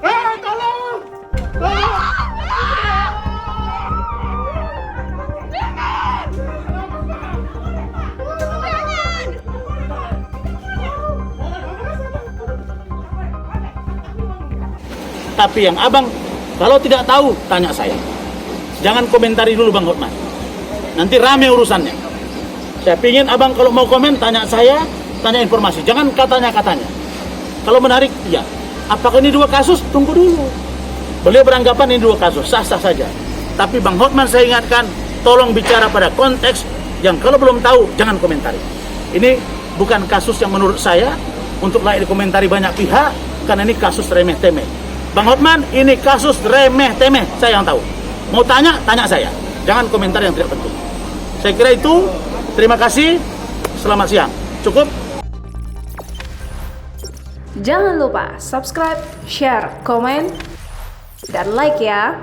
Tolong! Tolong! Tapi yang abang, kalau tidak tahu, tanya saya. Jangan komentari dulu Bang Hotman. Nanti rame urusannya. Saya pingin abang kalau mau komen, tanya saya, tanya informasi. Jangan katanya-katanya. Kalau menarik, ya. Apakah ini dua kasus? Tunggu dulu. Beliau beranggapan ini dua kasus, sah-sah saja. Tapi Bang Hotman saya ingatkan, tolong bicara pada konteks yang kalau belum tahu, jangan komentari. Ini bukan kasus yang menurut saya untuk layak dikomentari banyak pihak, karena ini kasus remeh-temeh. Bang Hotman, ini kasus remeh-temeh, saya yang tahu. Mau tanya, tanya saya. Jangan komentar yang tidak penting. Saya kira itu. Terima kasih. Selamat siang. Cukup? Jangan lupa subscribe, share, komen, dan like ya.